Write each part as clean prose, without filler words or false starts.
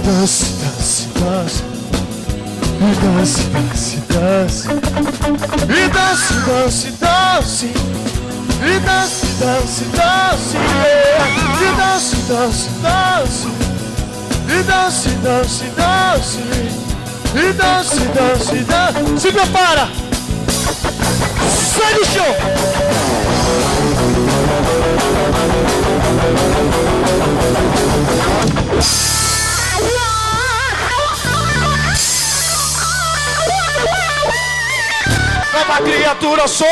Dance, dance, dance. E dance, dance, dance. E dance, dance, dance. E dance, dance, dance. E dance, dance, dance. E dance, dance, dance. E dance, dance, dance. Se prepara. Sai do chão. Nova criatura sou.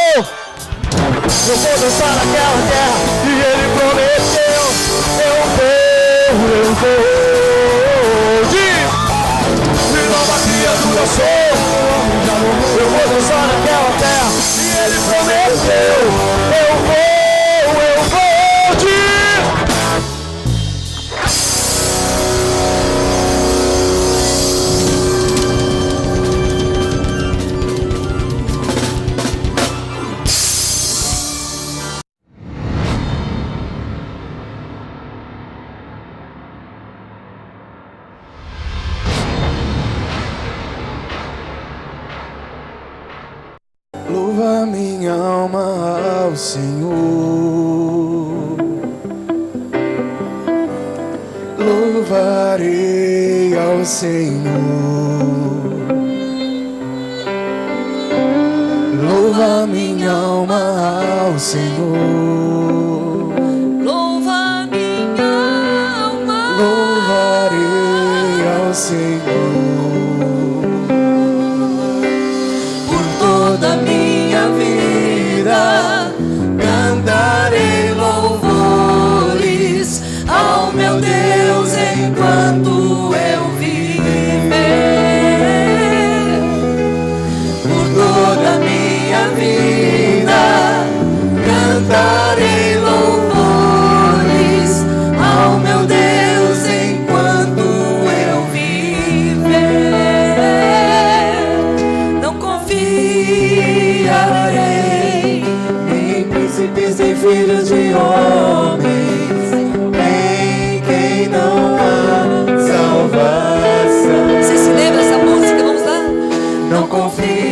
Eu vou dançar naquela terra e ele prometeu. Eu vou de nova criatura sou. Eu vou dançar naquela terra e ele prometeu. Eu vou de louva minha alma ao Senhor, louvarei ao Senhor, louva minha alma ao Senhor, louva minha alma, louvarei ao Senhor. toda minha vida cantarei louvores ao meu Deus enquanto eu viver. Por toda minha vida cantarei louvores ao meu Deus enquanto eu viver. Não confiarei em príncipes e filhos de homens, em quem não há salvação. Você se lembra dessa música? Vamos lá? Não confiarei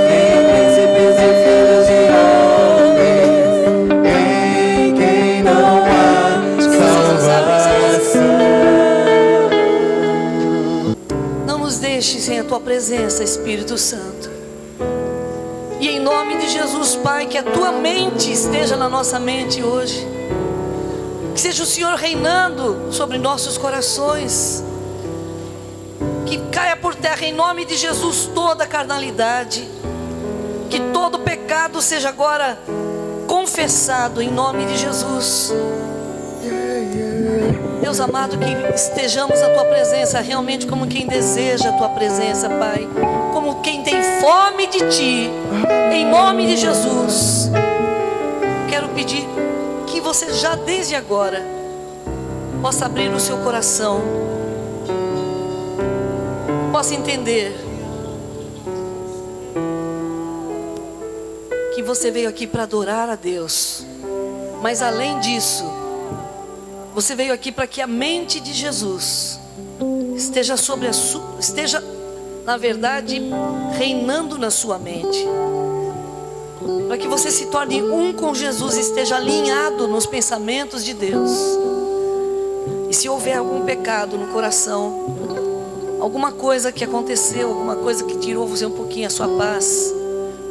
em príncipes e filhos de homens, em quem não há salvação. Não nos deixe sem a tua presença, Espírito Santo. E em nome de Jesus, Pai, que a tua mente esteja na nossa mente hoje. Que seja o Senhor reinando sobre nossos corações. Que caia por terra em nome de Jesus toda a carnalidade. Que todo pecado seja agora confessado em nome de Jesus. Deus amado, que estejamos na tua presença realmente como quem deseja a tua presença, Pai, como quem tem fome de ti, em nome de Jesus. Quero pedir que você já desde agora possa abrir o seu coração, possa entender que você veio aqui para adorar a Deus, mas além disso, você veio aqui para que a mente de Jesus esteja sobre a sua, esteja, na verdade, reinando na sua mente. Para que você se torne um com Jesus e esteja alinhado nos pensamentos de Deus. E se houver algum pecado no coração, alguma coisa que aconteceu, alguma coisa que tirou você um pouquinho a sua paz,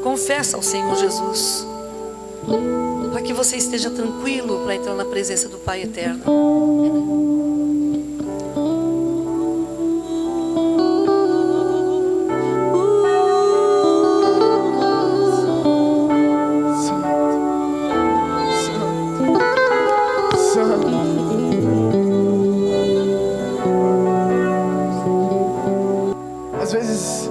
confessa ao Senhor Jesus. Para que você esteja tranquilo para entrar na presença do Pai Eterno. Às vezes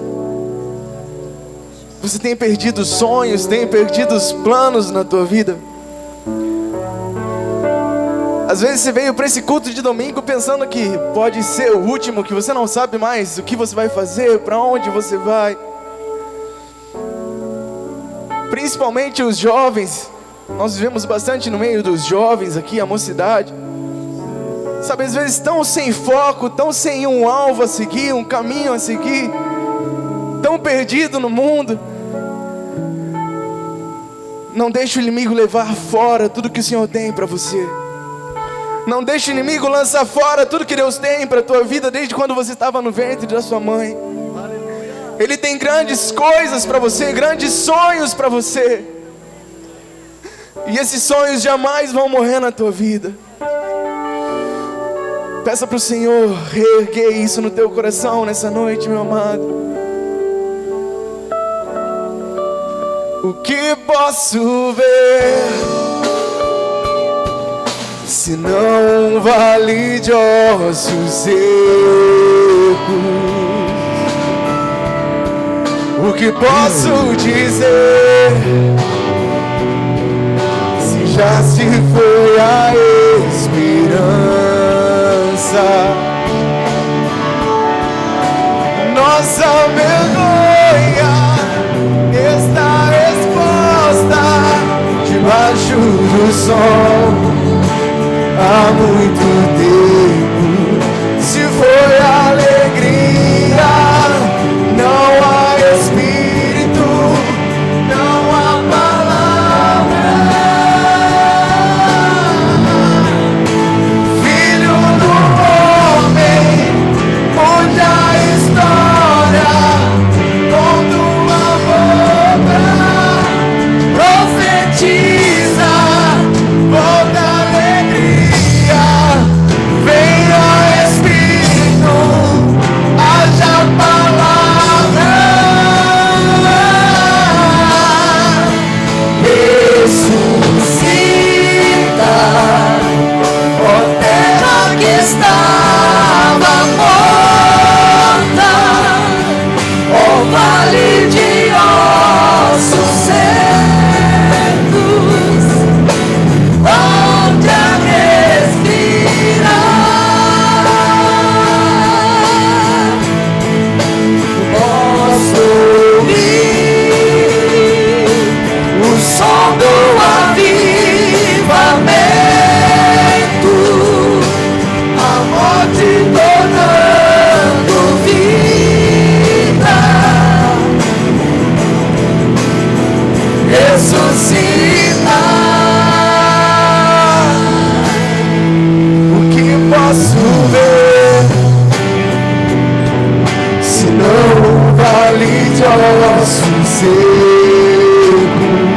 você tem perdido sonhos, tem perdido os planos na tua vida. Às vezes você veio para esse culto de domingo pensando que pode ser o último, que você não sabe mais o que você vai fazer, para onde você vai. Principalmente os jovens, nós vivemos bastante no meio dos jovens aqui, a mocidade. Sabe, às vezes tão sem foco, tão sem um alvo a seguir, um caminho a seguir, tão perdido no mundo. Não deixe o inimigo levar fora tudo que o Senhor tem para você. Não deixe o inimigo lançar fora tudo que Deus tem para a tua vida desde quando você estava no ventre da sua mãe. Ele tem grandes coisas para você, grandes sonhos para você. E esses sonhos jamais vão morrer na tua vida. Peça para o Senhor reerguer isso no teu coração nessa noite, meu amado. O que posso ver, se não um vale de ossos secos? O que posso dizer, se já se foi a esperança? Nossa vergonha está exposta debaixo do sol há muito tempo. Se foi alegria, não há espírito, não há palavra. Filho do homem, mude a história com tua boca, profetiza, volta alegria, venha Espírito, haja palavra, ressuscita, ó terra que estava morta, ó vale de ossos secos, onde a respirar. Posso ouvir o som do avivamento, a morte tornando vida, ressuscita. O que posso ver, se não um vale de ossos secos?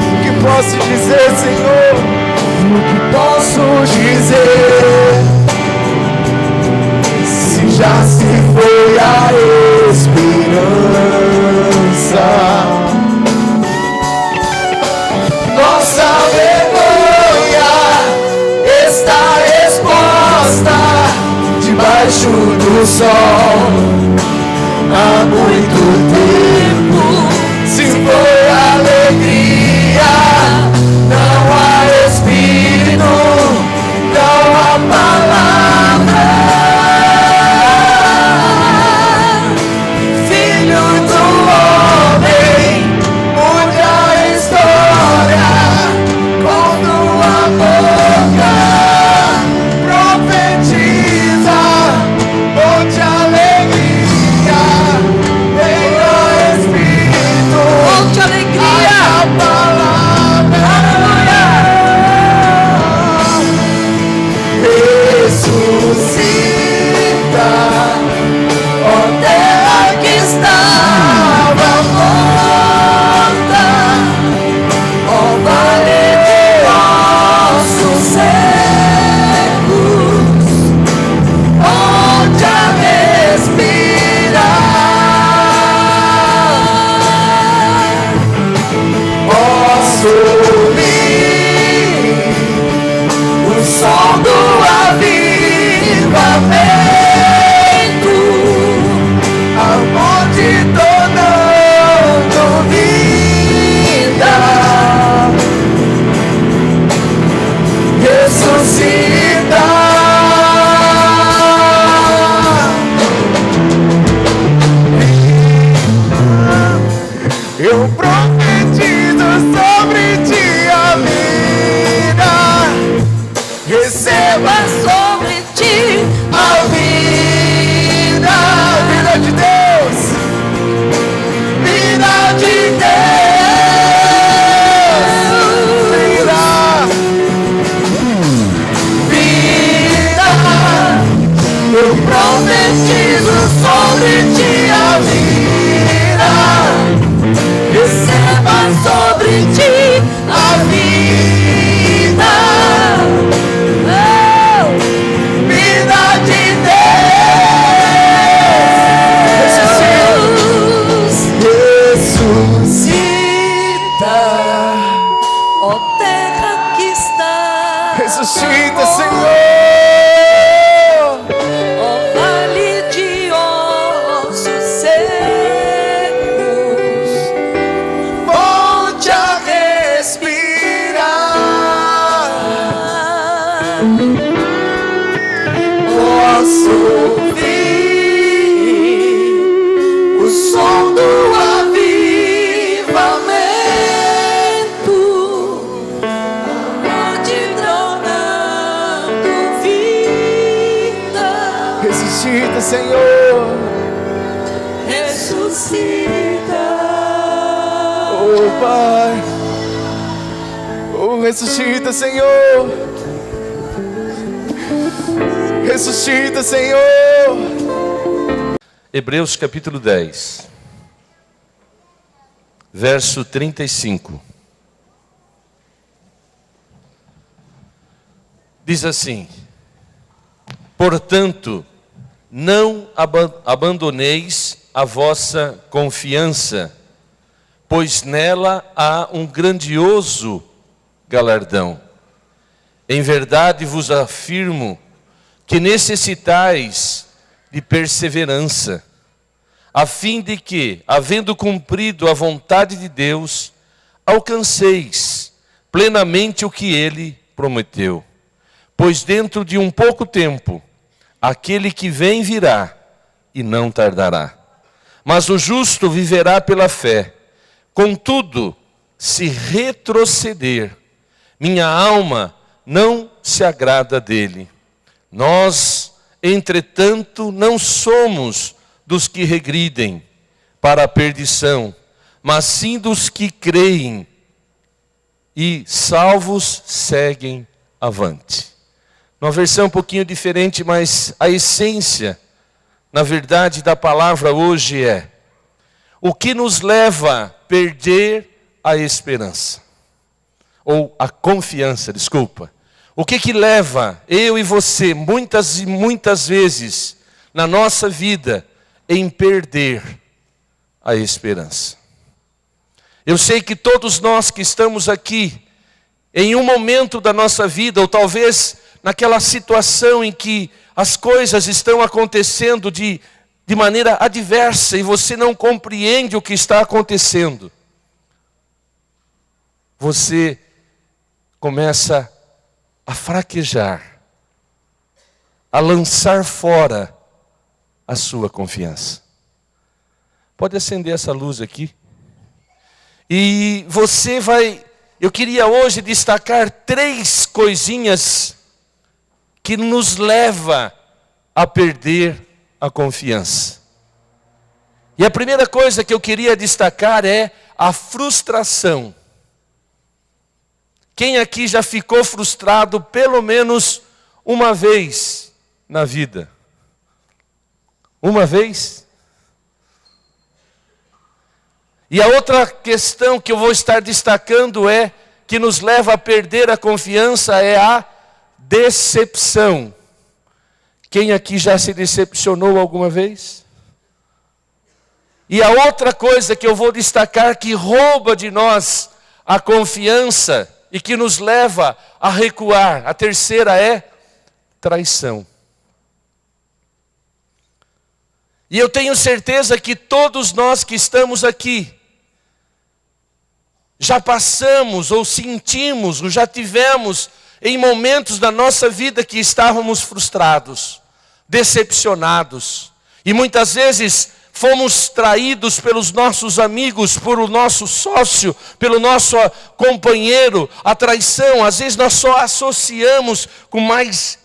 O que posso dizer, Senhor? O que posso dizer, se já se foi a esperança? Nossa vergonha está exposta debaixo do sol há muito tempo. Se foi alegria, não há espírito, não há palavra. Filho do homem, mude a história com tua boca, profetiza, volte alegria, venha Espírito, Volte alegria. a palavra, ressuscita, ó terra que estava morta, ó vale de ossos secos, onde a respirar. Posso ouvir o som do avivamento, a morte tornando vida, ressuscita. Eu profetizo sobre ti a vida, receba Sobre ti Ressuscita, Senhor. Ó vale de ossos secos, Volte a respirar. Posso ouvir o som do avivamento, onde tronando vida, Ressuscita, Senhor. ressuscita. Oh, Pai. Oh, ressuscita, Senhor. Ressuscita, Senhor. Hebreus capítulo 10, verso 35. Diz assim: portanto, não abandoneis a vossa confiança, pois nela há um grandioso galardão. Em verdade vos afirmo que necessitais de perseverança, a fim de que, havendo cumprido a vontade de Deus, alcanceis plenamente o que Ele prometeu. Pois dentro de um pouco tempo, aquele que vem virá e não tardará. Mas o justo viverá pela fé. Contudo, se retroceder, minha alma não se agrada dele. Nós, entretanto, não somos dos que regridem para a perdição, mas sim dos que creem e, salvos, seguem avante. Uma versão um pouquinho diferente, mas a essência, na verdade, da palavra hoje é: o que nos leva a perder a esperança? Ou a confiança, desculpa. O que leva eu e você, muitas e muitas vezes, na nossa vida, em perder a esperança? Eu sei que todos nós que estamos aqui, em um momento da nossa vida, ou talvez naquela situação em que as coisas estão acontecendo de maneira adversa e você não compreende o que está acontecendo, você começa a fraquejar, a lançar fora a sua confiança. Pode acender essa luz aqui. E você vai... Eu queria hoje destacar 3 coisinhas que nos leva a perder a confiança. E a primeira coisa que eu queria destacar é a frustração. Quem aqui já ficou frustrado pelo menos uma vez na vida? Uma vez? E a outra questão que eu vou estar destacando é, que nos leva a perder a confiança, é a decepção. Quem aqui já se decepcionou alguma vez? E a outra coisa que eu vou destacar que rouba de nós a confiança e que nos leva a recuar, a terceira é traição. E eu tenho certeza que todos nós que estamos aqui, já passamos ou sentimos, ou já tivemos em momentos da nossa vida que estávamos frustrados, decepcionados. E muitas vezes fomos traídos pelos nossos amigos, por o nosso sócio, pelo nosso companheiro. A traição, às vezes nós só associamos com mais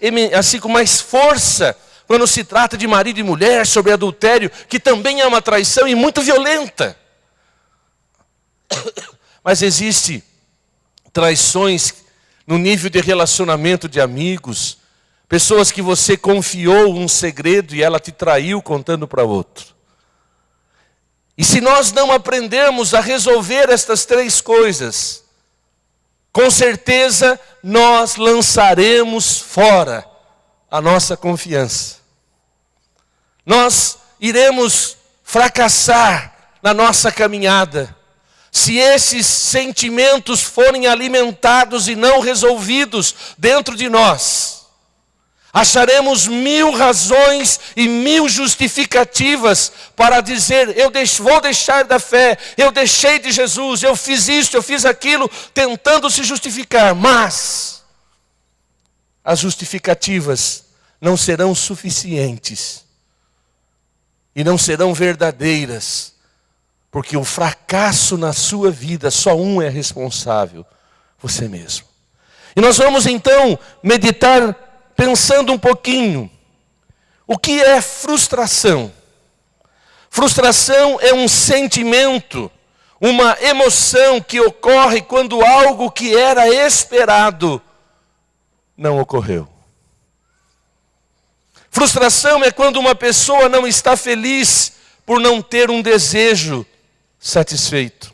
força, quando se trata de marido e mulher, sobre adultério, que também é uma traição e muito violenta. Mas existe traições no nível de relacionamento de amigos, pessoas que você confiou um segredo e ela te traiu contando para outro. E se nós não aprendermos a resolver estas 3 coisas, com certeza nós lançaremos fora a nossa confiança. Nós iremos fracassar na nossa caminhada. se esses sentimentos forem alimentados e não resolvidos dentro de nós, acharemos 1000 razões e 1000 justificativas para dizer: vou deixar da fé, eu deixei de Jesus, eu fiz isso, eu fiz aquilo, tentando se justificar. Mas as justificativas não serão suficientes e não serão verdadeiras, porque o fracasso na sua vida, só um é responsável: você mesmo. E nós vamos então meditar pensando um pouquinho. O que é frustração? Frustração é um sentimento, uma emoção que ocorre quando algo que era esperado não ocorreu. Frustração é quando uma pessoa não está feliz por não ter um desejo satisfeito.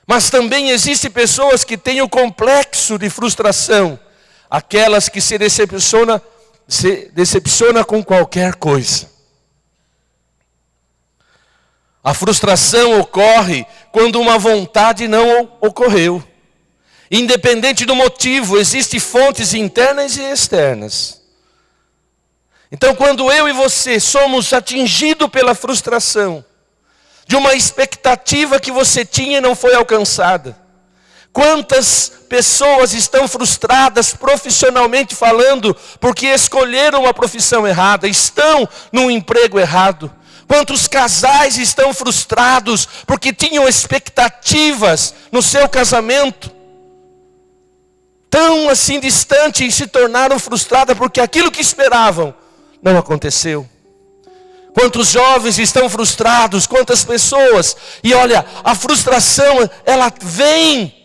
Mas também existem pessoas que têm o complexo de frustração, aquelas que se decepciona com qualquer coisa. A frustração ocorre quando uma vontade não ocorreu. Independente do motivo, existem fontes internas e externas. Então, quando eu e você somos atingidos pela frustração de uma expectativa que você tinha e não foi alcançada. Quantas pessoas estão frustradas profissionalmente falando porque escolheram uma profissão errada, estão num emprego errado. Quantos casais estão frustrados porque tinham expectativas no seu casamento, tão assim distante, e se tornaram frustradas porque aquilo que esperavam não aconteceu. Quantos jovens estão frustrados, quantas pessoas. E olha, a frustração, ela vem.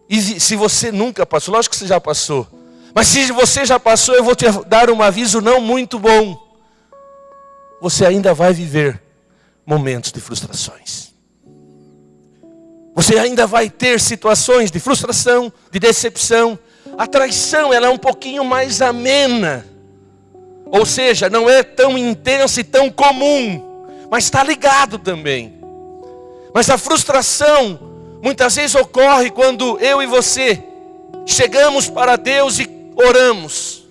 E se você nunca passou, lógico que você já passou. Mas se você já passou, eu vou te dar um aviso não muito bom. Você ainda vai viver momentos de frustrações. Você ainda vai ter situações de frustração, de decepção. A traição, ela é um pouquinho mais amena. Ou seja, não é tão intensa e tão comum, mas está ligado também. Mas a frustração muitas vezes ocorre quando eu e você chegamos para Deus e oramos.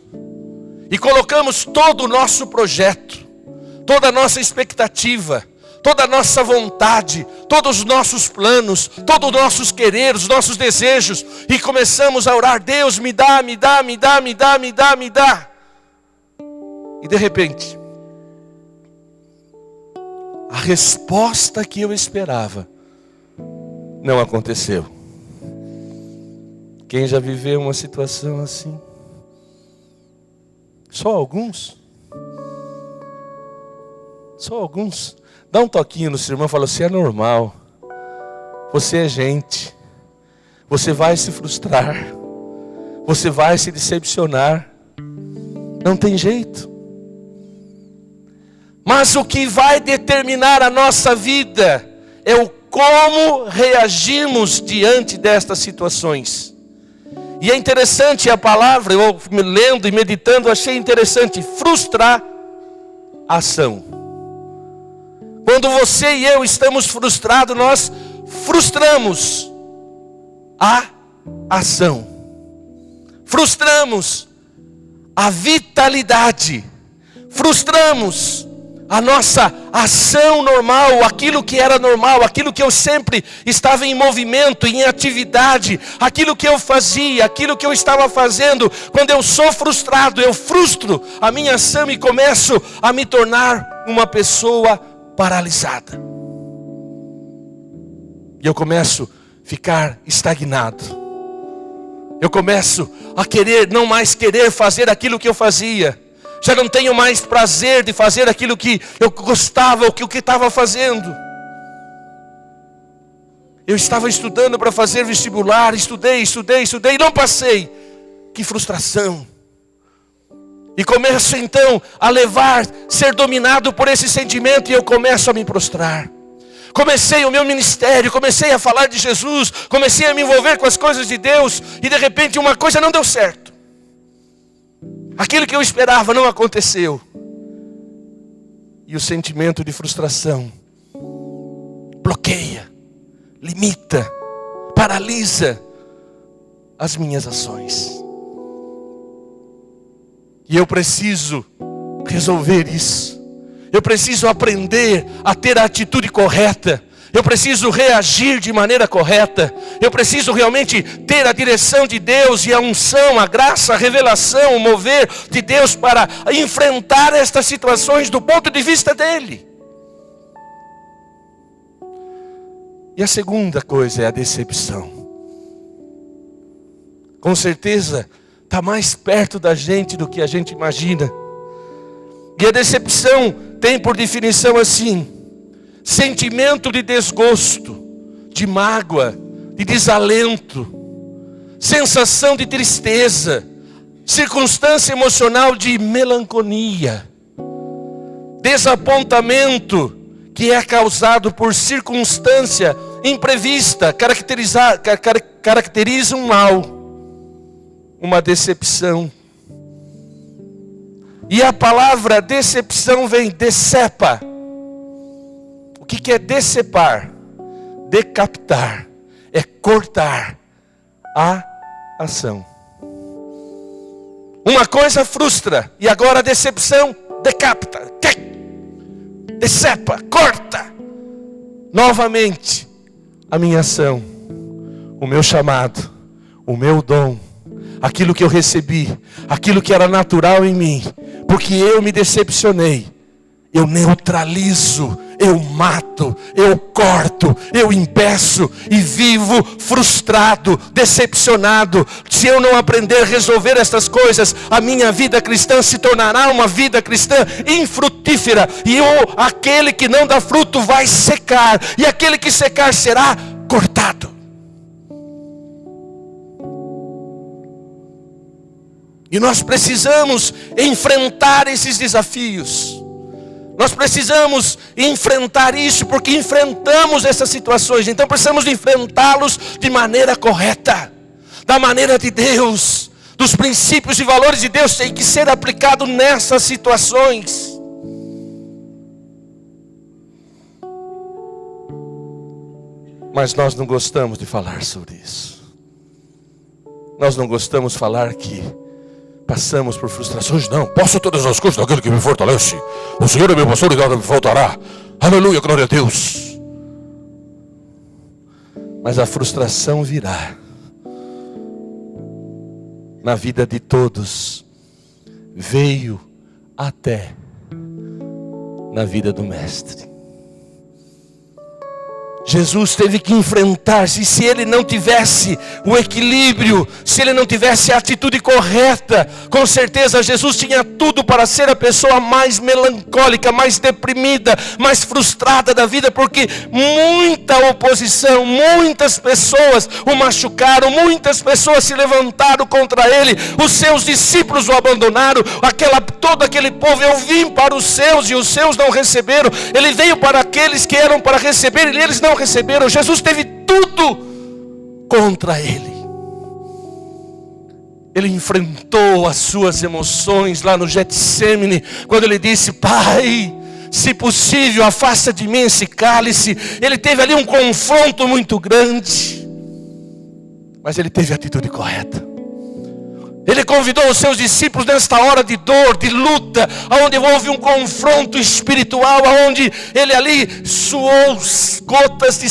E colocamos todo o nosso projeto, toda a nossa expectativa, toda a nossa vontade, todos os nossos planos, todos os nossos quereres, os nossos desejos. E começamos a orar: Deus, me dá, me dá, me dá, me dá, me dá, me dá. E de repente, a resposta que eu esperava não aconteceu. Quem já viveu uma situação assim? Só alguns? Só alguns? Dá um toquinho no seu irmão e fala: você é normal. Você é gente. Você vai se frustrar. Você vai se decepcionar. Não tem jeito. Mas o que vai determinar a nossa vida é o como reagimos diante destas situações. E é interessante a palavra, eu lendo e meditando, achei interessante: frustrar ação. Quando você e eu estamos frustrados, nós frustramos a ação. Frustramos a vitalidade. Frustramos a nossa ação normal, aquilo que era normal, aquilo que eu sempre estava em movimento, em atividade, aquilo que eu fazia, aquilo que eu estava fazendo. Quando eu sou frustrado, eu frustro a minha ação e começo a me tornar uma pessoa paralisada. E eu começo a ficar estagnado. Eu começo a não mais querer fazer aquilo que eu fazia. Já não tenho mais prazer de fazer aquilo que eu gostava, o que estava fazendo. Eu estava estudando para fazer vestibular, estudei, e não passei. Que frustração. E começo então a ser dominado por esse sentimento, e eu começo a me prostrar. Comecei o meu ministério, comecei a falar de Jesus, comecei a me envolver com as coisas de Deus, e de repente uma coisa não deu certo. Aquilo que eu esperava não aconteceu. E o sentimento de frustração bloqueia limita, paralisa as minhas ações. E eu preciso resolver isso. Eu preciso aprender a ter a atitude correta. Eu preciso reagir de maneira correta. Eu preciso realmente ter a direção de Deus e a unção, a graça, a revelação, o mover de Deus para enfrentar estas situações do ponto de vista dele. E a segunda coisa é a decepção. Com certeza está mais perto da gente do que a gente imagina. E a decepção tem por definição assim: sentimento de desgosto, de mágoa, de desalento, sensação de tristeza, circunstância emocional de melancolia, desapontamento que é causado por circunstância imprevista, caracteriza um mal, uma decepção. E a palavra decepção vem decepa. O que é decepar? Decapitar. É cortar a ação. Uma coisa frustra, e agora a decepção decapita. Decepa, corta. Novamente a minha ação, o meu chamado, o meu dom, aquilo que eu recebi, aquilo que era natural em mim, porque eu me decepcionei, eu neutralizo, eu mato, eu corto, eu impeço e vivo frustrado, decepcionado. Se eu não aprender a resolver estas coisas, a minha vida cristã se tornará uma vida cristã infrutífera, e aquele que não dá fruto vai secar, e aquele que secar será cortado. E nós precisamos enfrentar esses desafios. Nós precisamos enfrentar isso, porque enfrentamos essas situações. Então precisamos enfrentá-los de maneira correta, da maneira de Deus, dos princípios e valores de Deus tem que ser aplicado nessas situações. Mas nós não gostamos de falar sobre isso. Nós não gostamos de falar que passamos por frustrações. Não, posso todas as coisas daquele que me fortalece. O Senhor é meu pastor e nada me faltará. Aleluia, glória a Deus. Mas a frustração virá na vida de todos. Veio até na vida do Mestre. Jesus teve que enfrentar-se, e se ele não tivesse o equilíbrio, se ele não tivesse a atitude correta, com certeza Jesus tinha tudo para ser a pessoa mais melancólica, mais deprimida, mais frustrada da vida, porque muita oposição, muitas pessoas o machucaram, muitas pessoas se levantaram contra ele, os seus discípulos o abandonaram, todo aquele povo: eu vim para os seus e os seus não receberam. Ele veio para aqueles que eram para receber e eles não receberam. Jesus teve tudo contra ele. Ele enfrentou as suas emoções lá no Getsêmani, quando ele disse: Pai, se possível, afasta de mim esse cálice. Ele teve ali um confronto muito grande, mas ele teve a atitude correta. Ele convidou os seus discípulos nesta hora de dor, de luta, onde houve um confronto espiritual, onde ele ali suou gotas de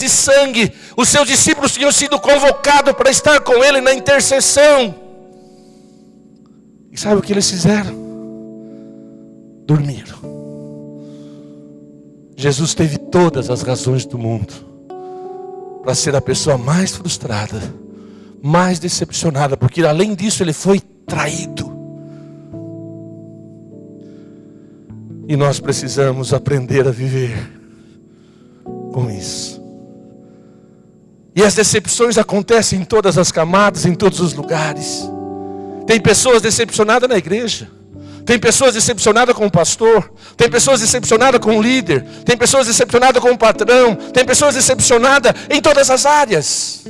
sangue. Os seus discípulos tinham sido convocados para estar com ele na intercessão. E sabe o que eles fizeram? Dormiram. Jesus teve todas as razões do mundo para ser a pessoa mais frustrada, mais decepcionada, porque além disso ele foi traído. E nós precisamos aprender a viver com isso. E as decepções acontecem em todas as camadas, em todos os lugares. Tem pessoas decepcionadas na igreja, tem pessoas decepcionadas com o pastor, tem pessoas decepcionadas com o líder, tem pessoas decepcionadas com o patrão, tem pessoas decepcionadas em todas as áreas.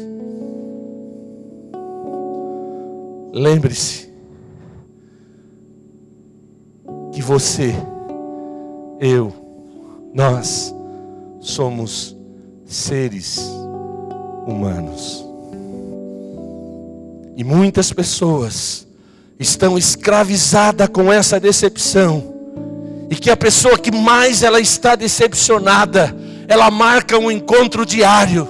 Lembre-se que você, eu, nós somos seres humanos. E muitas pessoas estão escravizadas com essa decepção. E que a pessoa que mais ela está decepcionada, ela marca um encontro diário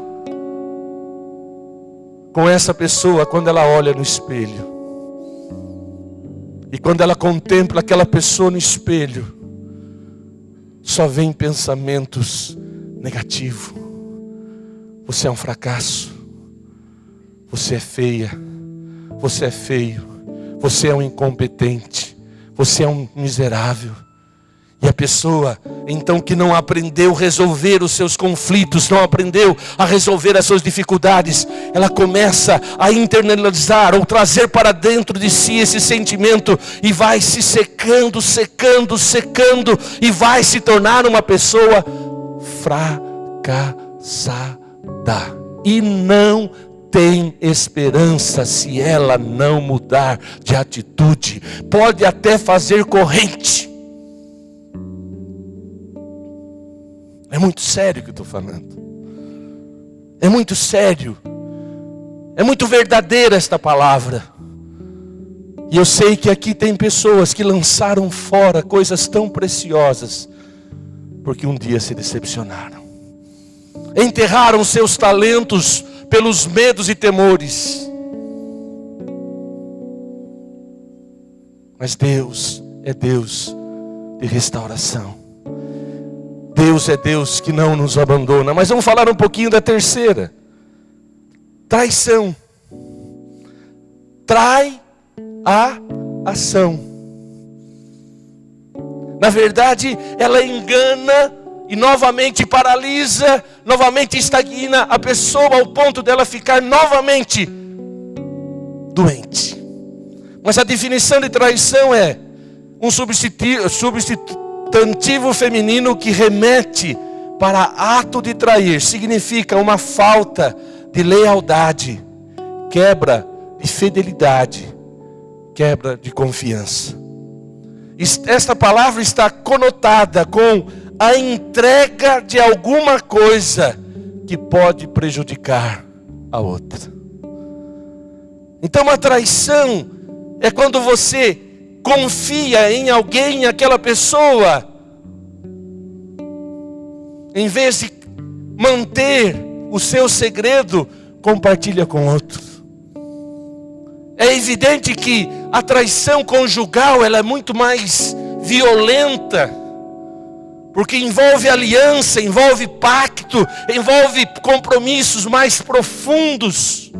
com essa pessoa quando ela olha no espelho. E quando ela contempla aquela pessoa no espelho, só vem pensamentos negativos. Você é um fracasso. Você é feia. Você é feio. Você é um incompetente. Você é um miserável. E a pessoa, então, que não aprendeu a resolver os seus conflitos, não aprendeu a resolver as suas dificuldades, ela começa a internalizar ou trazer para dentro de si esse sentimento e vai se secando, secando, secando e vai se tornar uma pessoa fracassada. E não tem esperança se ela não mudar de atitude. Pode até fazer corrente. É muito sério o que eu estou falando. É muito sério. É muito verdadeira esta palavra. E eu sei que aqui tem pessoas que lançaram fora coisas tão preciosas, porque um dia se decepcionaram. Enterraram seus talentos pelos medos e temores. Mas Deus é Deus de restauração. Deus é Deus que não nos abandona. Mas vamos falar um pouquinho da terceira. Traição. Trai a ação. Na verdade, ela engana e novamente paralisa, novamente estagna a pessoa ao ponto dela ficar novamente doente. Mas a definição de traição é um substantivo feminino que remete para ato de trair. Significa uma falta de lealdade, quebra de fidelidade, quebra de confiança. Esta palavra está conotada com a entrega de alguma coisa que pode prejudicar a outra. Então a traição é quando você confia em alguém, em aquela pessoa, em vez de manter o seu segredo, compartilha com outro. É evidente que a traição conjugal ela é muito mais violenta, porque envolve aliança, envolve pacto, envolve compromissos mais profundos.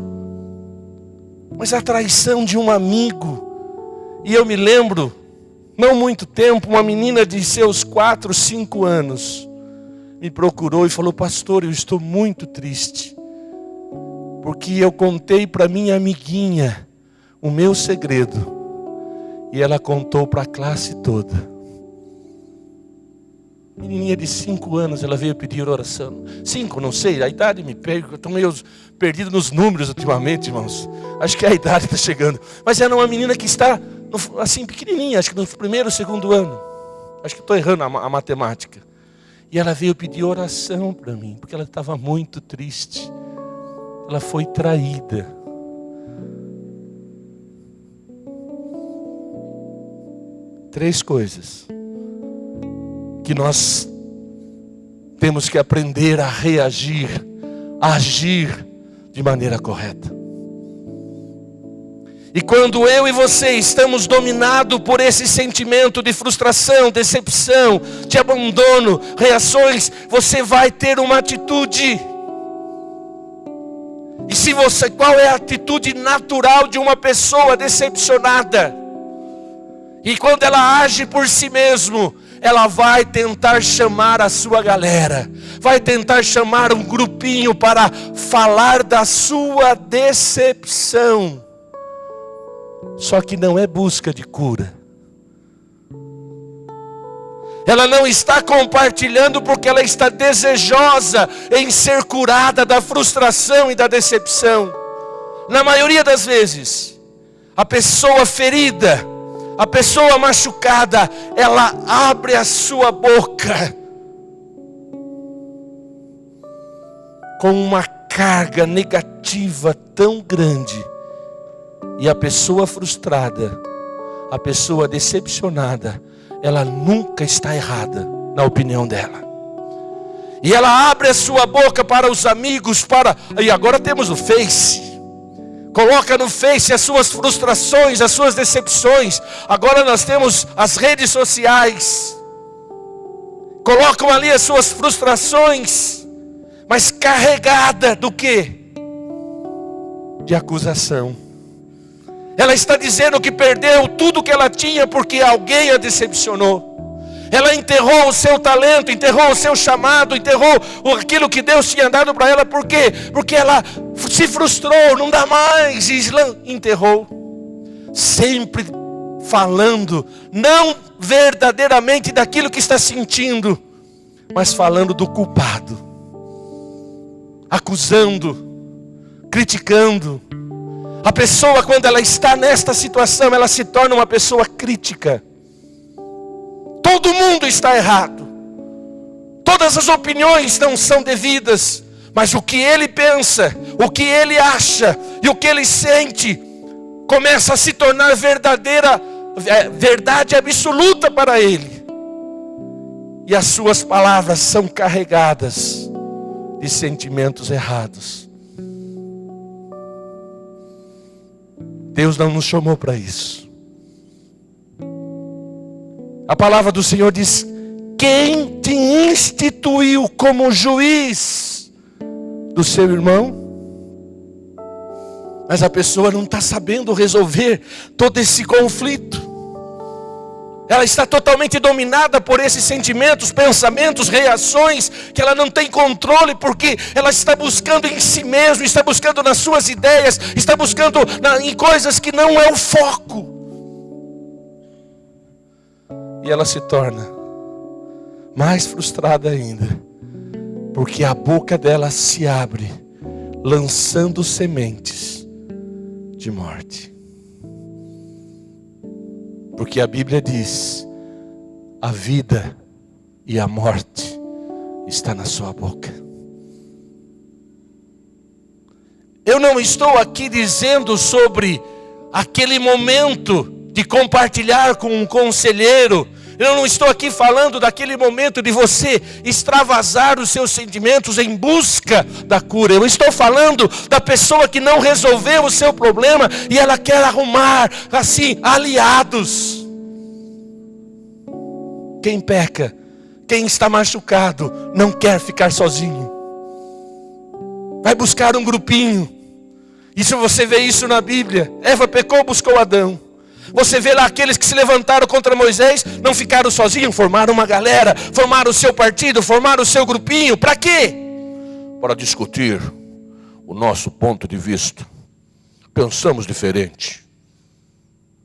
Mas a traição de um amigo, e eu me lembro, não muito tempo, uma menina de seus 4, 5 anos me procurou e falou: pastor, eu estou muito triste, porque eu contei para minha amiguinha o meu segredo, e ela contou para a classe toda. Menininha de 5 anos, ela veio pedir oração. 5, não sei, a idade me pega, eu estou meio perdido nos números ultimamente, irmãos. Acho que a idade está chegando. Mas era uma menina que está, assim, pequenininha, acho que no primeiro ou segundo ano. Acho que estou errando a matemática. E ela veio pedir oração para mim, porque ela estava muito triste. Ela foi traída. Três coisas que nós temos que aprender a reagir, a agir de maneira correta. E quando eu e você estamos dominados por esse sentimento de frustração, decepção, de abandono, reações, você vai ter uma atitude. E se você, qual é a atitude natural de uma pessoa decepcionada? E quando ela age por si mesmo, ela vai tentar chamar a sua galera, vai tentar chamar um grupinho para falar da sua decepção. Só que não é busca de cura. Ela não está compartilhando porque ela está desejosa em ser curada da frustração e da decepção. Na maioria das vezes, a pessoa ferida, a pessoa machucada, ela abre a sua boca com uma carga negativa tão grande. E a pessoa frustrada, a pessoa decepcionada, ela nunca está errada na opinião dela. E ela abre a sua boca para os amigos, e agora temos o Face. Coloca no Face as suas frustrações, as suas decepções. Agora nós temos as redes sociais. Colocam ali as suas frustrações, mas carregada do quê? De acusação. Ela está dizendo que perdeu tudo que ela tinha porque alguém a decepcionou. Ela enterrou o seu talento, enterrou o seu chamado, enterrou aquilo que Deus tinha dado para ela. Por quê? Porque ela se frustrou, não dá mais, e enterrou. Sempre falando, não verdadeiramente daquilo que está sentindo, mas falando do culpado, acusando, criticando. A pessoa, quando ela está nesta situação, ela se torna uma pessoa crítica. Todo mundo está errado. Todas as opiniões não são devidas. Mas o que ele pensa, o que ele acha e o que ele sente, começa a se tornar verdade absoluta para ele. E as suas palavras são carregadas de sentimentos errados. Deus não nos chamou para isso. A palavra do Senhor diz: quem te instituiu como juiz do seu irmão? Mas a pessoa não está sabendo resolver todo esse conflito. Ela está totalmente dominada por esses sentimentos, pensamentos, reações, que ela não tem controle, porque ela está buscando em si mesma, está buscando nas suas ideias, está buscando em coisas que não é o foco. E ela se torna mais frustrada ainda, porque a boca dela se abre, lançando sementes de morte. Porque a Bíblia diz: a vida e a morte está na sua boca. Eu não estou aqui dizendo sobre aquele momento de compartilhar com um conselheiro. Eu não estou aqui falando daquele momento de você extravasar os seus sentimentos em busca da cura. Eu estou falando da pessoa que não resolveu o seu problema e ela quer arrumar, assim, aliados. Quem peca, quem está machucado, não quer ficar sozinho. Vai buscar um grupinho. E se você vê isso na Bíblia, Eva pecou, buscou Adão. Você vê lá aqueles que se levantaram contra Moisés, não ficaram sozinhos, formaram uma galera, formaram o seu partido, formaram o seu grupinho. Para quê? Para discutir o nosso ponto de vista. Pensamos diferente.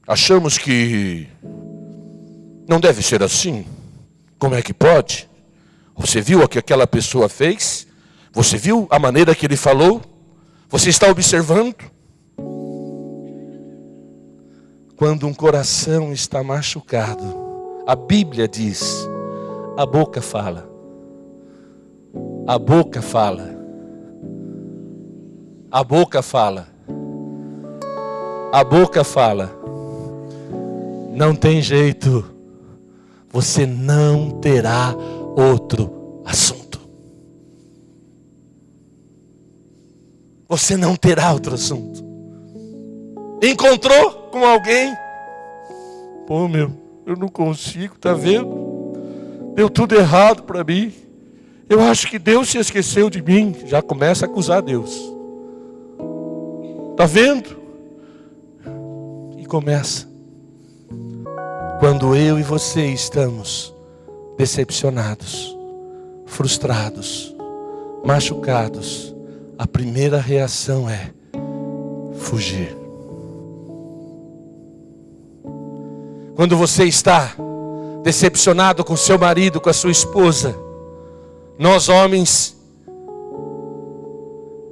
Achamos que não deve ser assim. Como é que pode? Você viu o que aquela pessoa fez? Você viu a maneira que ele falou? Você está observando? Quando um coração está machucado, a Bíblia diz: a boca fala. A boca fala. A boca fala. A boca fala. Não tem jeito. Você não terá outro assunto. Você não terá outro assunto. Encontrou com alguém? Pô, eu não consigo, tá vendo? Deu tudo errado para mim. Eu acho que Deus se esqueceu de mim. Já começa a acusar Deus. Tá vendo? E começa. Quando eu e você estamos decepcionados, frustrados, machucados, a primeira reação é fugir. Quando você está decepcionado com seu marido, com a sua esposa, nós homens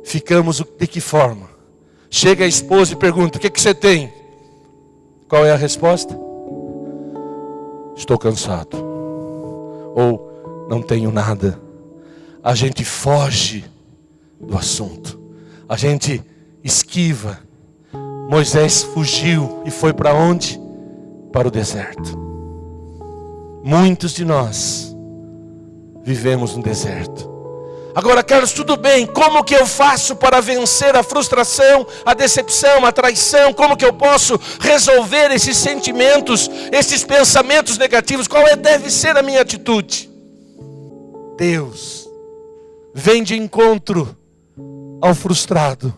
ficamos de que forma? Chega a esposa e pergunta: o que você tem? Qual é a resposta? Estou cansado. Ou não tenho nada. A gente foge do assunto. A gente esquiva. Moisés fugiu e foi para onde? Para o deserto. Muitos de nós vivemos no deserto. Agora, Carlos, tudo bem, como que eu faço para vencer a frustração, a decepção, a traição? Como que eu posso resolver esses sentimentos, esses pensamentos negativos? Deve ser a minha atitude? Deus vem de encontro ao frustrado,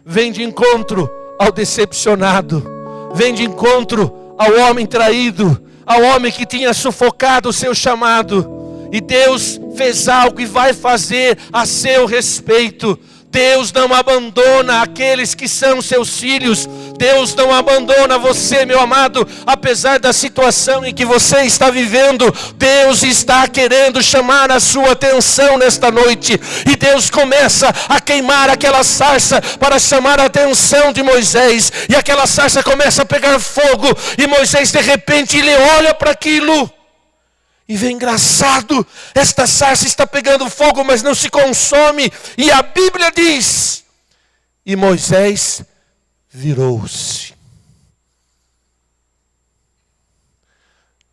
vem de encontro ao decepcionado, vem de encontro ao homem traído, ao homem que tinha sufocado o seu chamado. E Deus fez algo e vai fazer a seu respeito. Deus não abandona aqueles que são seus filhos. Deus não abandona você, meu amado. Apesar da situação em que você está vivendo, Deus está querendo chamar a sua atenção nesta noite. E Deus começa a queimar aquela sarça para chamar a atenção de Moisés. E aquela sarça começa a pegar fogo. E Moisés de repente ele olha para aquilo e vê, engraçado, esta sarça está pegando fogo, mas não se consome. E a Bíblia diz, e Moisés virou-se.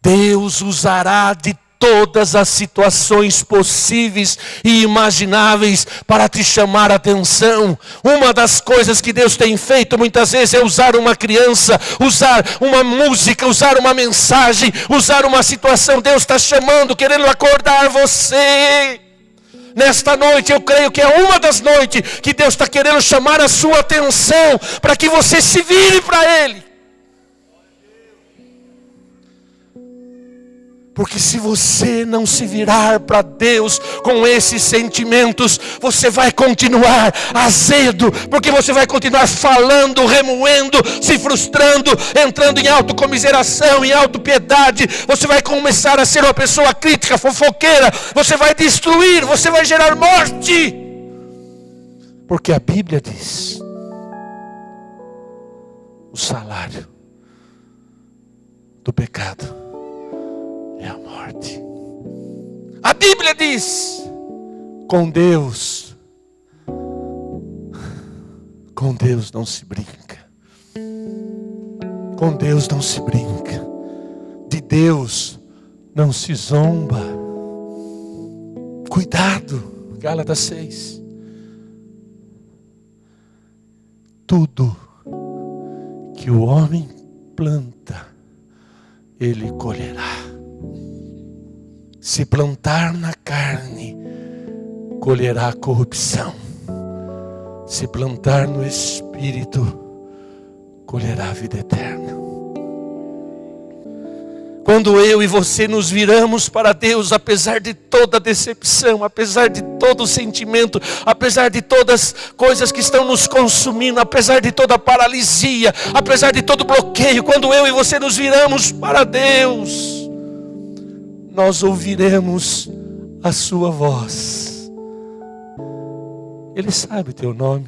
Deus usará de todas as situações possíveis e imagináveis para te chamar a atenção. Uma das coisas que Deus tem feito muitas vezes é usar uma criança, usar uma música, usar uma mensagem, usar uma situação. Deus está chamando, querendo acordar você. Nesta noite eu creio que é uma das noites que Deus está querendo chamar a sua atenção para que você se vire para Ele. Porque se você não se virar para Deus com esses sentimentos, você vai continuar azedo, porque você vai continuar falando, remoendo, se frustrando, entrando em autocomiseração, em autopiedade. Você vai começar a ser uma pessoa crítica, fofoqueira. Você vai destruir, você vai gerar morte. Porque a Bíblia diz, o salário do pecado é a morte. A Bíblia diz, com Deus não se brinca. Com Deus não se brinca. De Deus não se zomba. Cuidado, Gálatas 6. Tudo que o homem planta, ele colherá. Se plantar na carne, colherá a corrupção. Se plantar no Espírito, colherá a vida eterna. Quando eu e você nos viramos para Deus, apesar de toda a decepção, apesar de todo o sentimento, apesar de todas as coisas que estão nos consumindo, apesar de toda a paralisia, apesar de todo o bloqueio, quando eu e você nos viramos para Deus, nós ouviremos a sua voz. Ele sabe o teu nome.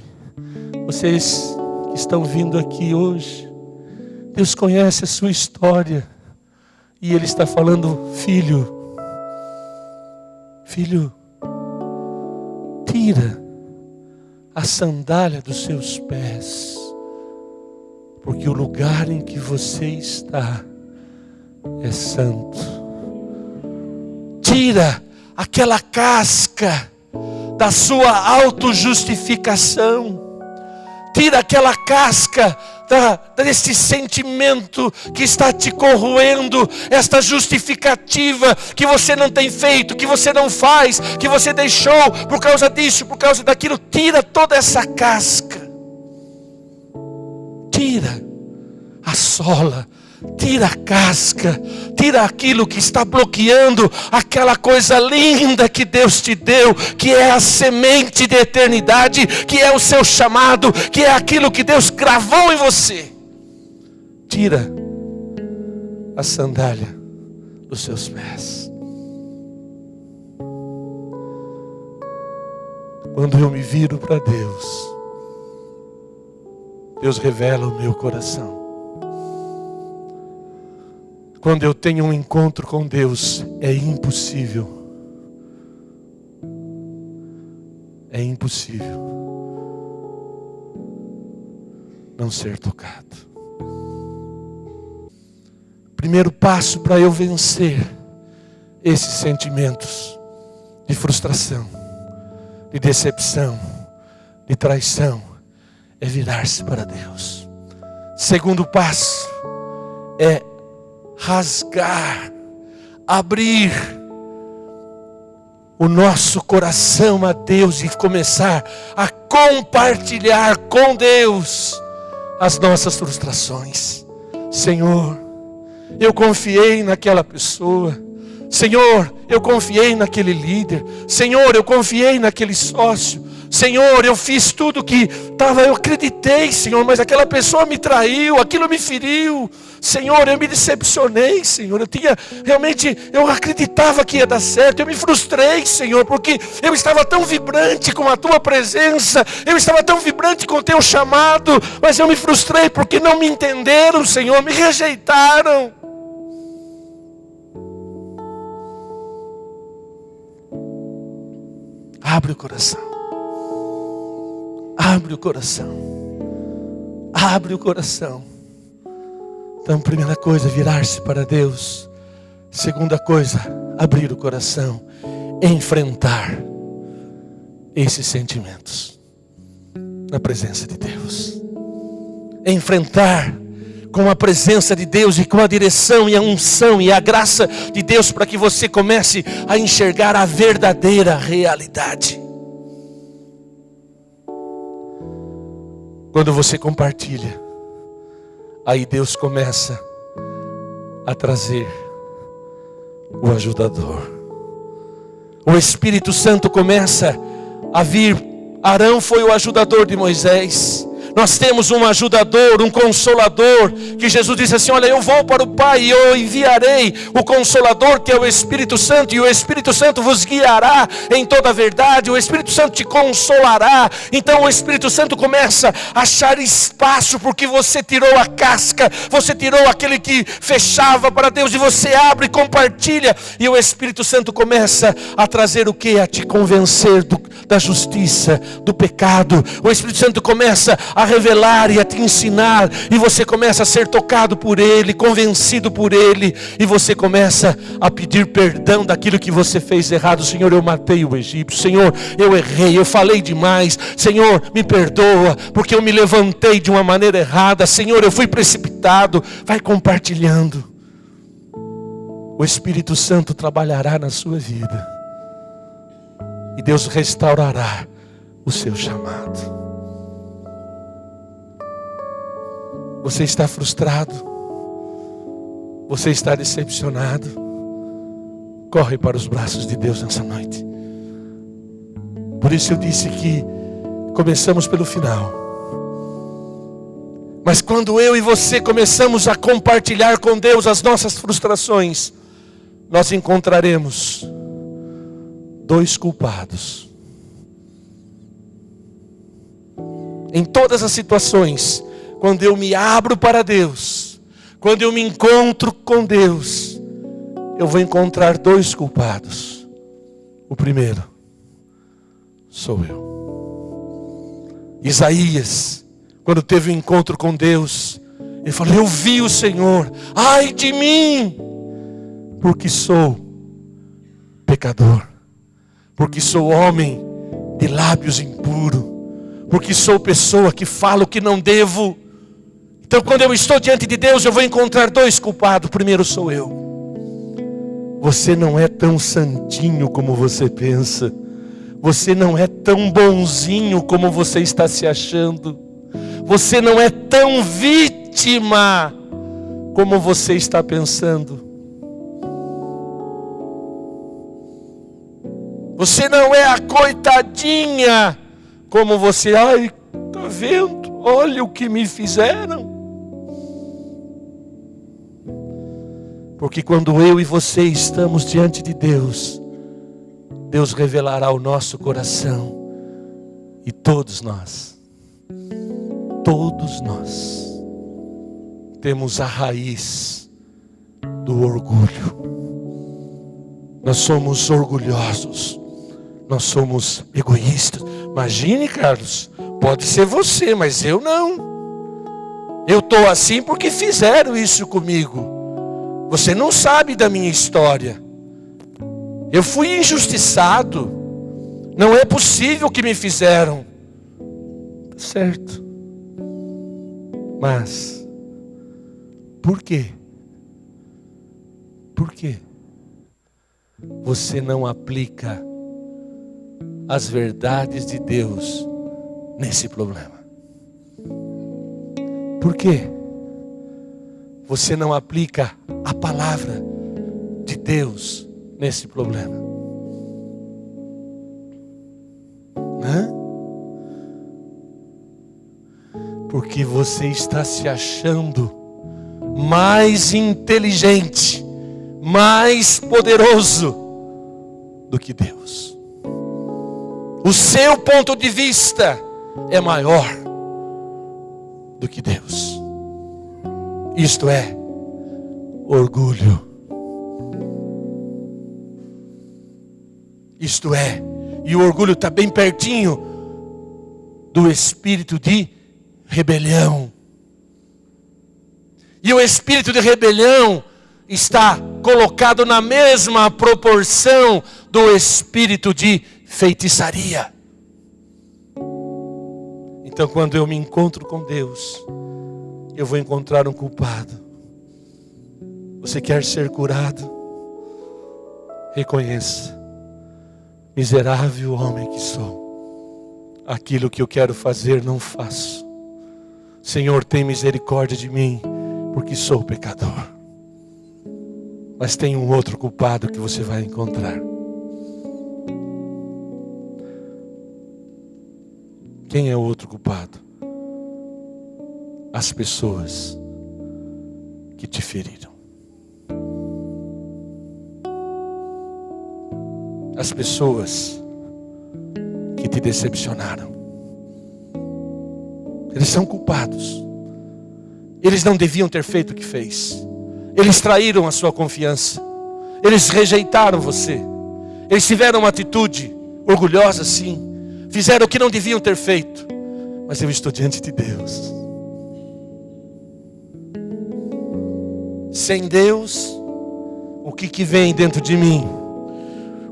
Vocês que estão vindo aqui hoje, Deus conhece a sua história. E Ele está falando, filho, tira a sandália dos seus pés, porque o lugar em que você está é santo. Tira aquela casca da sua autojustificação. Tira aquela casca desse sentimento que está te corroendo, esta justificativa que você não tem feito, que você não faz, que você deixou por causa disso, por causa daquilo. Tira toda essa casca. Tira a sola. Tira a casca, tira aquilo que está bloqueando aquela coisa linda que Deus te deu, que é a semente de eternidade, que é o seu chamado, que é aquilo que Deus gravou em você. Tira a sandália dos seus pés. Quando eu me viro para Deus, Deus revela o meu coração. Quando eu tenho um encontro com Deus, é impossível impossível não ser tocado. Primeiro passo para eu vencer esses sentimentos de frustração, de decepção, de traição, é virar-se para Deus. Segundo passo é rasgar, abrir o nosso coração a Deus e começar a compartilhar com Deus as nossas frustrações. Senhor, eu confiei naquela pessoa. Senhor, eu confiei naquele líder. Senhor, eu confiei naquele sócio. Senhor, eu fiz tudo que eu acreditei, Senhor, mas aquela pessoa me traiu, aquilo me feriu. Senhor, eu me decepcionei, Senhor. Eu acreditava que ia dar certo. Eu me frustrei, Senhor, porque eu estava tão vibrante com a tua presença. Eu estava tão vibrante com o teu chamado, mas eu me frustrei porque não me entenderam, Senhor, me rejeitaram. Abre o coração. Abre o coração. Abre o coração. Então, primeira coisa, virar-se para Deus. Segunda coisa, abrir o coração. Enfrentar esses sentimentos na presença de Deus. Enfrentar com a presença de Deus e com a direção e a unção e a graça de Deus para que você comece a enxergar a verdadeira realidade. Quando você compartilha, aí Deus começa a trazer o ajudador. O Espírito Santo começa a vir. Arão foi o ajudador de Moisés. Nós temos um ajudador, um consolador, que Jesus disse assim: olha, eu vou para o Pai e eu enviarei o consolador, que é o Espírito Santo, e o Espírito Santo vos guiará em toda a verdade, o Espírito Santo te consolará. Então o Espírito Santo começa a achar espaço, porque você tirou a casca, você tirou aquele que fechava para Deus, e você abre e compartilha, e o Espírito Santo começa a trazer o que? A te convencer da justiça, do pecado. O Espírito Santo começa a revelar e a te ensinar, e você começa a ser tocado por Ele, convencido por Ele, e você começa a pedir perdão daquilo que você fez errado. Senhor, eu matei o egípcio. Senhor, eu errei, eu falei demais. Senhor, me perdoa, porque eu me levantei de uma maneira errada. Senhor, eu fui precipitado. Vai compartilhando. O Espírito Santo trabalhará na sua vida, e Deus restaurará o seu chamado. Você está frustrado? Você está decepcionado? Corre para os braços de Deus nessa noite. Por isso eu disse que começamos pelo final. Mas quando eu e você começamos a compartilhar com Deus as nossas frustrações, nós encontraremos dois culpados. Em todas as situações, quando eu me abro para Deus, quando eu me encontro com Deus, eu vou encontrar dois culpados. O primeiro sou eu. Isaías, quando teve um encontro com Deus, ele falou: eu vi o Senhor, ai de mim, porque sou pecador, porque sou homem de lábios impuros, porque sou pessoa que falo que não devo. Então, quando eu estou diante de Deus, eu vou encontrar dois culpados. O primeiro sou eu. Você não é tão santinho como você pensa. Você não é tão bonzinho como você está se achando. Você não é tão vítima como você está pensando. Você não é a coitadinha como você, ai, tá vendo? Olha o que me fizeram. Porque quando eu e você estamos diante de Deus, Deus revelará o nosso coração. E todos nós temos a raiz do orgulho. Nós somos orgulhosos, nós somos egoístas. Imagine, Carlos, pode ser você, mas eu não. Eu estou assim porque fizeram isso comigo. Você não sabe da minha história. Eu fui injustiçado. Não é possível o que me fizeram. Certo. Mas, por quê? Por quê? Você não aplica as verdades de Deus nesse problema? Por quê? Você não aplica a palavra de Deus nesse problema? Porque você está se achando mais inteligente, mais poderoso do que Deus. O seu ponto de vista é maior do que Deus. Isto é orgulho. Isto é, e o orgulho está bem pertinho do espírito de rebelião. E o espírito de rebelião está colocado na mesma proporção do espírito de feitiçaria. Então, quando eu me encontro com Deus, eu vou encontrar um culpado. Você quer ser curado? Reconheça: miserável homem que sou, aquilo que eu quero fazer não faço. Senhor, tem misericórdia de mim, porque sou pecador. Mas tem um outro culpado que você vai encontrar. Quem é o outro culpado? As pessoas que te feriram. As pessoas que te decepcionaram. Eles são culpados. Eles não deviam ter feito o que fez. Eles traíram a sua confiança. Eles rejeitaram você. Eles tiveram uma atitude orgulhosa, sim. Fizeram o que não deviam ter feito. Mas eu estou diante de Deus. Sem Deus, o que vem dentro de mim?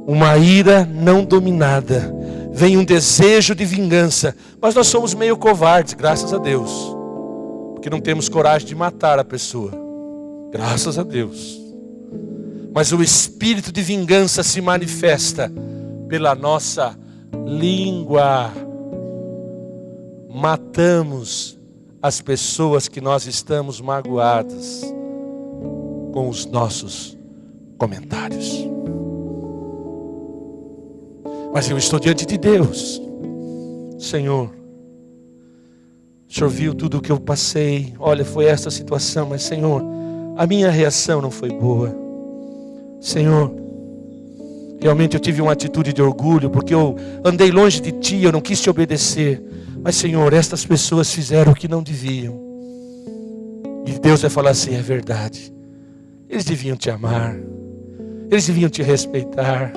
Uma ira não dominada. Vem um desejo de vingança. Mas nós somos meio covardes, graças a Deus. Porque não temos coragem de matar a pessoa. Graças a Deus. Mas o espírito de vingança se manifesta pela nossa língua. Matamos as pessoas que nós estamos magoadas com os nossos comentários. Mas eu estou diante de Deus. Senhor, o Senhor viu tudo o que eu passei. Olha, foi esta situação, mas Senhor, a minha reação não foi boa. Senhor, realmente eu tive uma atitude de orgulho, porque eu andei longe de Ti, eu não quis Te obedecer. Mas Senhor, estas pessoas fizeram o que não deviam. E Deus vai falar assim: é verdade. Eles deviam Te amar. Eles deviam Te respeitar.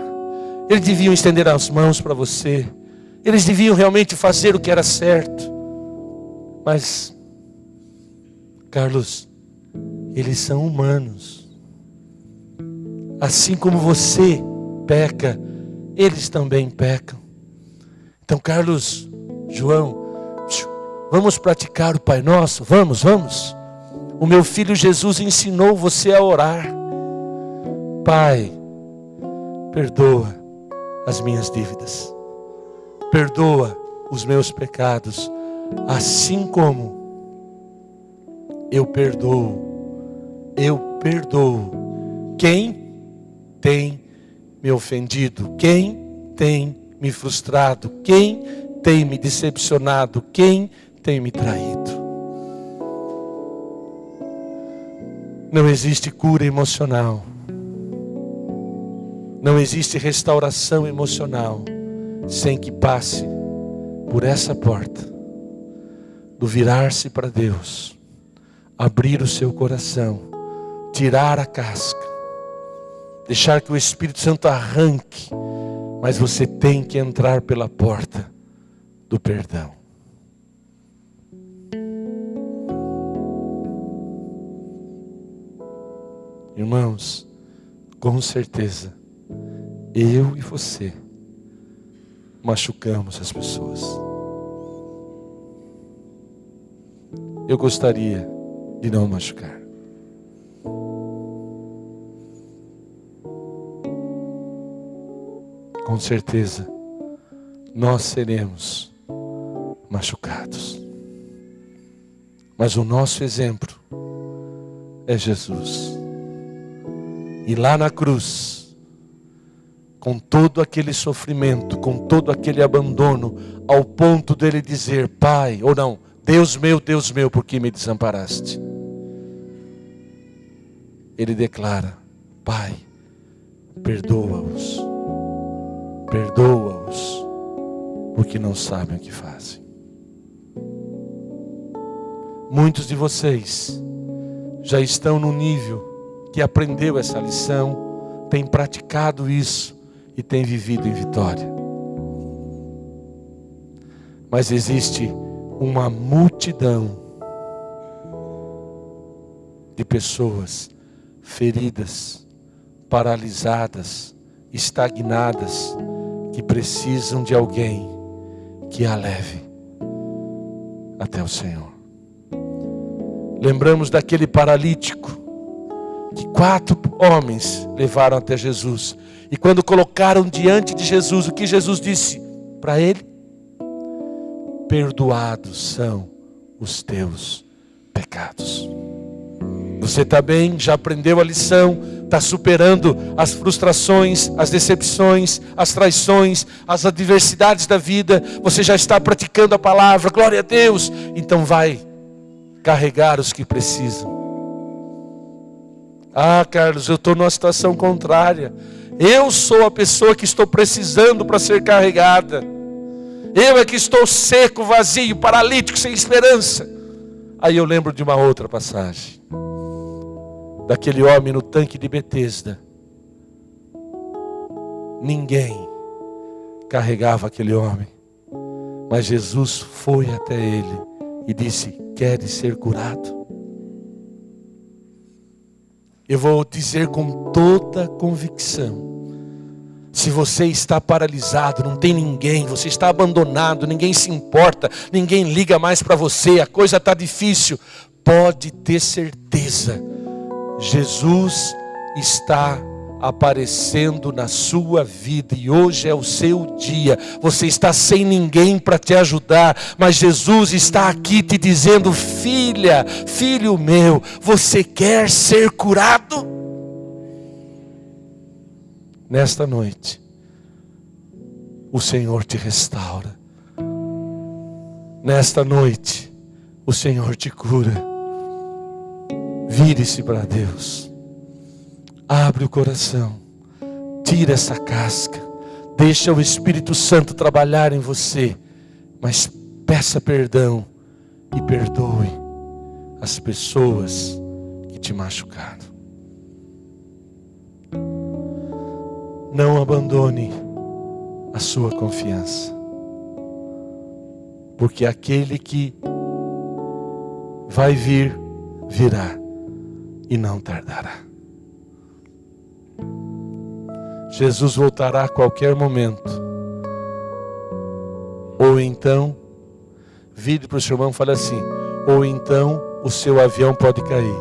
Eles deviam estender as mãos para você. Eles deviam realmente fazer o que era certo. Mas, Carlos, eles são humanos. Assim como você peca, eles também pecam. Então, Carlos, João, vamos praticar o Pai Nosso? Vamos. O meu filho Jesus ensinou você a orar. Pai, perdoa as minhas dívidas. Perdoa os meus pecados, assim como eu perdoo quem tem me ofendido, quem tem me frustrado, quem tem me decepcionado, quem tem me traído. Não existe cura emocional. Não existe restauração emocional sem que passe por essa porta do virar-se para Deus, abrir o seu coração, tirar a casca, deixar que o Espírito Santo arranque. Mas você tem que entrar pela porta do perdão. Irmãos, com certeza, eu e você machucamos as pessoas. Eu gostaria de não machucar. Com certeza, nós seremos machucados. Mas o nosso exemplo é Jesus. E lá na cruz, com todo aquele sofrimento, com todo aquele abandono, ao ponto dele dizer: Pai, ou não, Deus meu, por que me desamparaste? Ele declara: Pai, perdoa-os, porque não sabem o que fazem. Muitos de vocês já estão no nível que aprendeu essa lição, tem praticado isso e tem vivido em vitória. Mas existe uma multidão de pessoas feridas, paralisadas, estagnadas, que precisam de alguém que a leve até o Senhor. Lembramos daquele paralítico que 4 homens levaram até Jesus. E quando colocaram diante de Jesus, o que Jesus disse para ele? Perdoados são os teus pecados. Você está bem? Já aprendeu a lição? Está superando as frustrações, as decepções, as traições, as adversidades da vida? Você já está praticando a palavra? Glória a Deus! Então vai carregar os que precisam. Ah, Carlos, eu estou numa situação contrária. Eu sou a pessoa que estou precisando para ser carregada. Eu é que estou seco, vazio, paralítico, sem esperança. Aí eu lembro de uma outra passagem. Daquele homem no tanque de Betesda. Ninguém carregava aquele homem. Mas Jesus foi até ele e disse: queres ser curado? Eu vou dizer com toda convicção: se você está paralisado, não tem ninguém, você está abandonado, ninguém se importa, ninguém liga mais para você, a coisa está difícil, pode ter certeza, Jesus está aparecendo na sua vida e hoje é o seu dia. Você está sem ninguém para te ajudar, mas Jesus está aqui te dizendo: filha, filho meu, você quer ser curado? Nesta noite, o Senhor te restaura. Nesta noite, o Senhor te cura. Vire-se para Deus. Abre o coração. Tira essa casca. Deixa o Espírito Santo trabalhar em você. Mas peça perdão e perdoe as pessoas que te machucaram. Não abandone a sua confiança. Porque aquele que vai vir, virá e não tardará. Jesus voltará a qualquer momento. Ou então, vire para o seu irmão e fale assim: ou então o seu avião pode cair.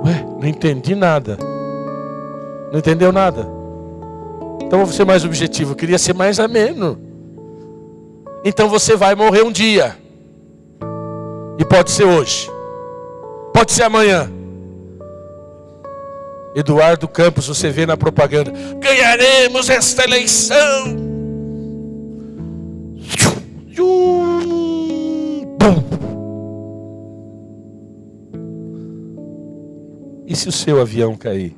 Ué, não entendi nada. Não entendeu nada? Então vou ser mais objetivo, eu queria ser mais ameno. Então você vai morrer um dia. E pode ser hoje. Pode ser amanhã. Eduardo Campos, você vê na propaganda: ganharemos esta eleição. E se o seu avião cair?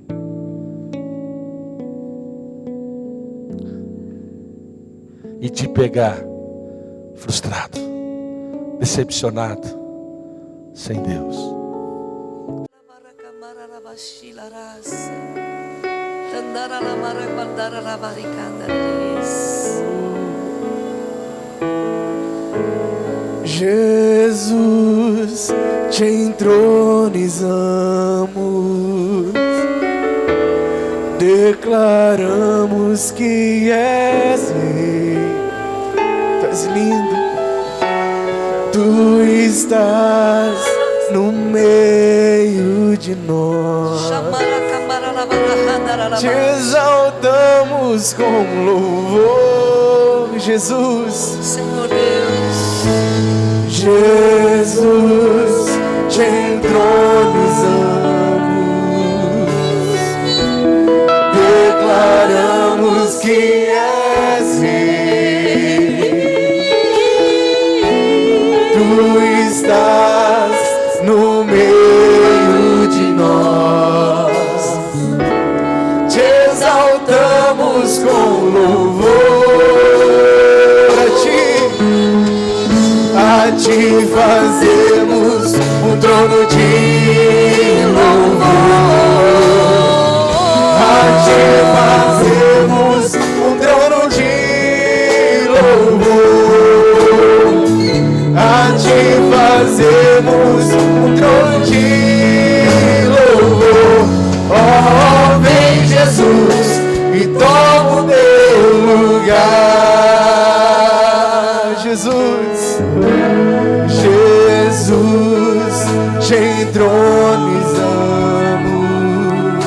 E te pegar frustrado, decepcionado, sem Deus. Jesus, te entronizamos, declaramos que és Rei. Tu és lindo, tu estás no meio de nós. Te exaltamos com louvor, Jesus, Senhor Deus. Jesus, te entronizamos, declaramos que és Rei. Tu estás no meio de nós, te exaltamos com louvor a ti fazemos um trono de louvor, a ti fazemos um trono de louvor, a ti fazemos um trono de louvor. Oh, vem Jesus e toma o teu lugar, Jesus. Jesus, te entronizamos,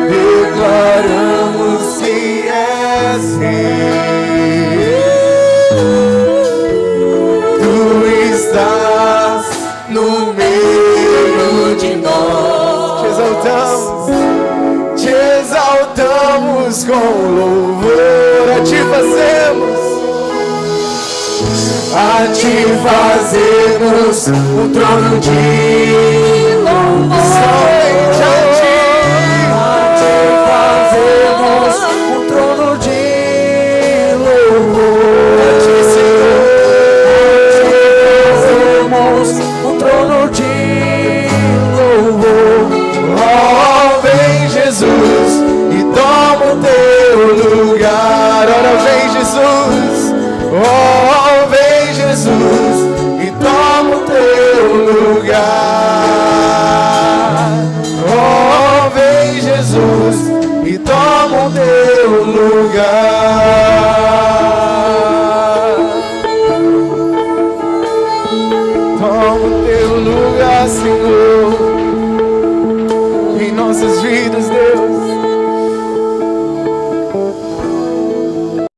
declaramos que és Rei. Tu estás no meio de nós. Te exaltamos com louvor, a ti fazemos. A ti fazemos um trono de louvor. Somente a ti fazemos um trono de louvor. A ti, Senhor, fazemos um trono de louvor. Oh, vem Jesus e toma o teu lugar. Ora, vem Jesus. Oh,